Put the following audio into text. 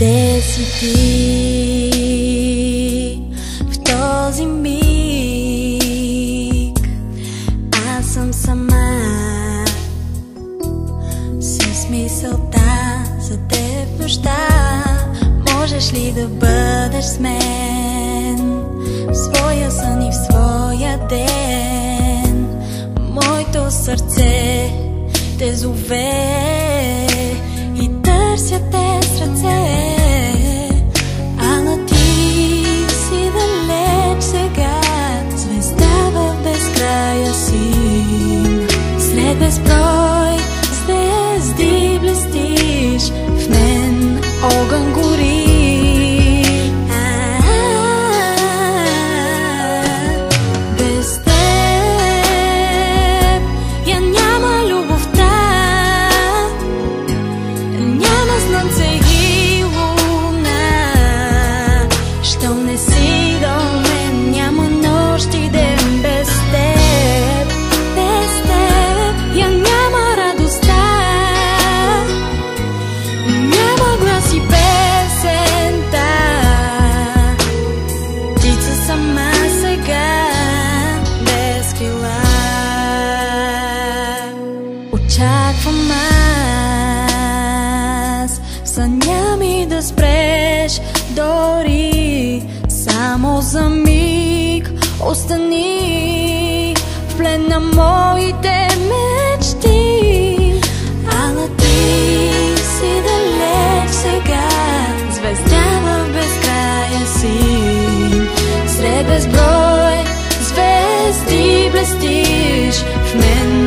Къде си ти в този миг? Аз съм сама с мисълта за теб нощта. Можеш ли да бъдеш с мен в своя сън и в своя ден? Моето сърце те зове и търся те с ръце. Ала ти си далеч сега, звезда в безкрая си. Сред безброй звезди блестиш, в мен огън гори. Без теб я няма любовта, няма слънце и луна. Щом не си до мен, няма нощ и ден. Без теб я няма радостта, няма глас и песента. Птица сама сега, без крила. Очаквам аз в съня ми да спреш, дори само за миг. Остани в плен на моите мечти. Ала ти си далеч сега, звезда в безкрая си. Сред безброй звезди блестиш, в мен